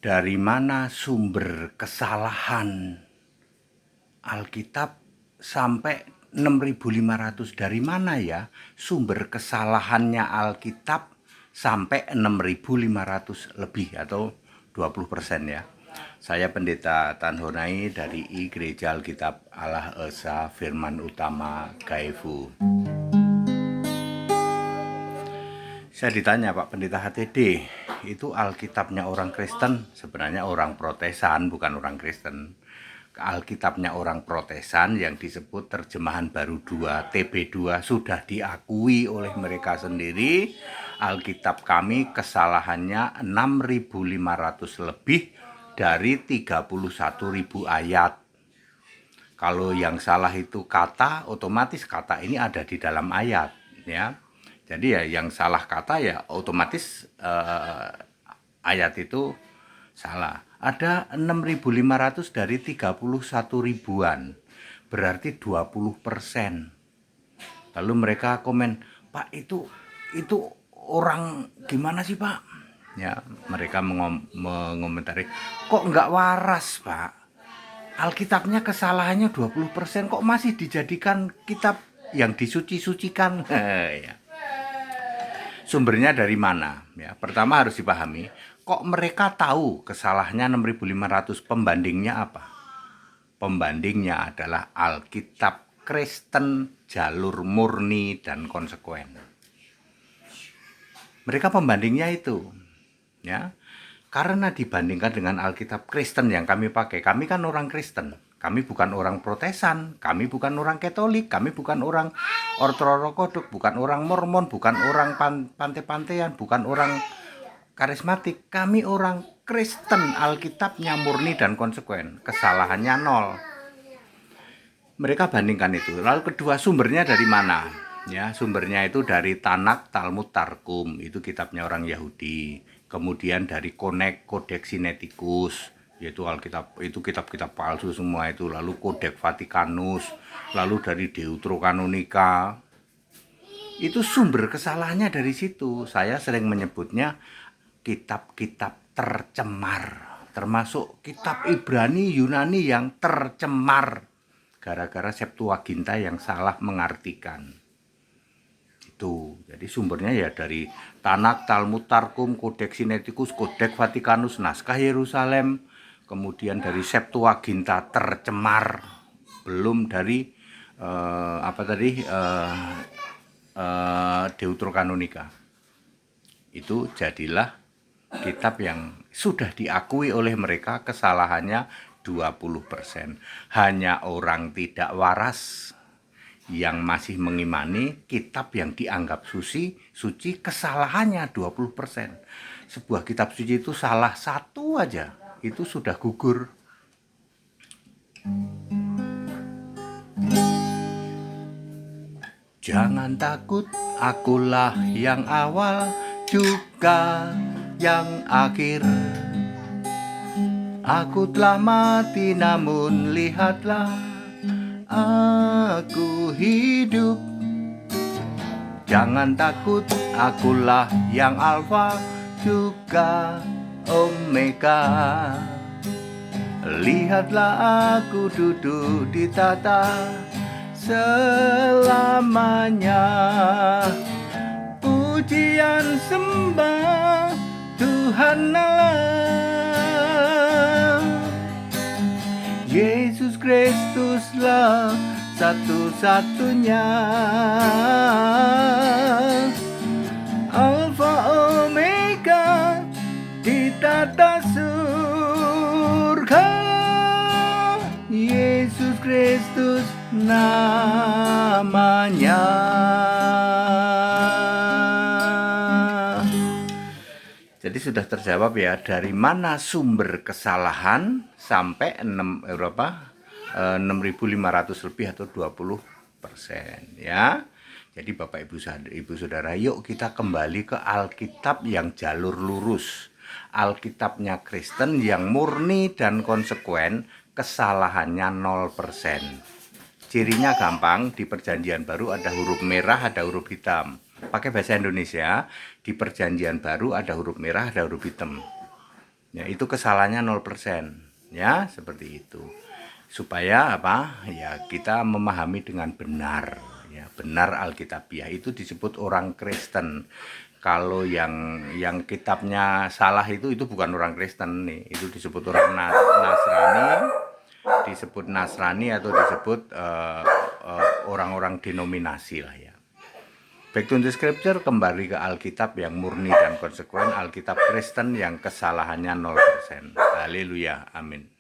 Dari mana sumber kesalahan Alkitab sampai 6.500? Dari mana ya sumber kesalahannya Alkitab sampai 6.500 lebih atau 20% ya. Saya Pendeta Tan Honai dari Gereja Alkitab Allah Esa Firman Utama Gaifu. Saya ditanya, Pak Pendeta HTD, itu Alkitabnya orang Kristen? Sebenarnya orang Protesan, bukan orang Kristen. Alkitabnya orang Protesan yang disebut terjemahan baru 2, TB2, sudah diakui oleh mereka sendiri. Alkitab kami kesalahannya 6.500 lebih dari 31.000 ayat. Kalau yang salah itu kata, otomatis kata ini ada di dalam ayat, ya. Jadi ya yang salah kata ya otomatis ayat itu salah. Ada 6.500 dari 31 ribuan, berarti 20%. Lalu mereka komen, Pak itu orang gimana sih Pak? Ya, mereka mengomentari, kok nggak waras Pak? Alkitabnya kesalahannya 20%, kok masih dijadikan kitab yang disuci-sucikan? Ya. Sumbernya dari mana? Ya, pertama harus dipahami, kok mereka tahu kesalahannya 6.500, pembandingnya apa? Pembandingnya adalah Alkitab Kristen jalur murni dan konsekuen. Mereka pembandingnya itu, ya. Karena dibandingkan dengan Alkitab Kristen yang kami pakai, kami kan orang Kristen. Kami bukan orang Protesan, kami bukan orang Katolik, kami bukan orang Ortodoks, bukan orang Mormon, bukan orang pantai-pantaian, bukan orang karismatik. Kami orang Kristen, Alkitabnya murni dan konsekuen, kesalahannya 0. Mereka bandingkan itu. Lalu kedua, sumbernya dari mana? Ya, sumbernya itu dari Tanakh, Talmud, Targum, itu kitabnya orang Yahudi. Kemudian dari Codex Sinaiticus, yaitu Alkitab, itu kitab-kitab palsu semua itu. Lalu Codex Vaticanus, lalu dari Deuterokanonika. Itu sumber kesalahannya dari situ. Saya sering menyebutnya kitab-kitab tercemar, termasuk kitab Ibrani, Yunani yang tercemar gara-gara Septuaginta yang salah mengartikan. Itu. Jadi sumbernya ya dari Tanakh, Talmud, Targum, Codex Sinaiticus, Codex Vaticanus, Naskah Yerusalem, kemudian dari Septuaginta tercemar, belum dari Deuterokanonika. Itu jadilah kitab yang sudah diakui oleh mereka kesalahannya 20%. Hanya orang tidak waras yang masih mengimani kitab yang dianggap suci kesalahannya 20%. Sebuah kitab suci itu salah satu aja, itu sudah gugur. Jangan takut, akulah yang awal juga yang akhir. Aku telah mati namun lihatlah aku hidup. Jangan takut, akulah yang alfa juga omega. Lihatlah aku duduk di tata selamanya. Pujian sembah Tuhan Allah. Yesus Kristuslah satu-satunya, Alfa Omega di tata surga. Yesus Kristus namanya. Jadi sudah terjawab ya, dari mana sumber kesalahan sampai 6.500 lebih atau 20% ya. Jadi Bapak Ibu Saudara, yuk kita kembali ke Alkitab yang jalur lurus. Alkitabnya Kristen yang murni dan konsekuen, kesalahannya 0%. Cirinya gampang, di Perjanjian Baru ada huruf merah, ada huruf hitam. Pakai bahasa Indonesia, di Perjanjian Baru ada huruf merah, ada huruf hitam. Ya, itu kesalahannya 0%. Ya, seperti itu. Supaya apa? Ya, kita memahami dengan benar, ya, benar Alkitabiah. Itu disebut orang Kristen. Kalau yang kitabnya salah itu bukan orang Kristen nih. Itu disebut orang Nasrani, disebut Nasrani atau disebut orang-orang denominasi lah ya. Back to the scripture, kembali ke Alkitab yang murni dan konsekuen, Alkitab Kristen yang kesalahannya 0%. Haleluya, amin.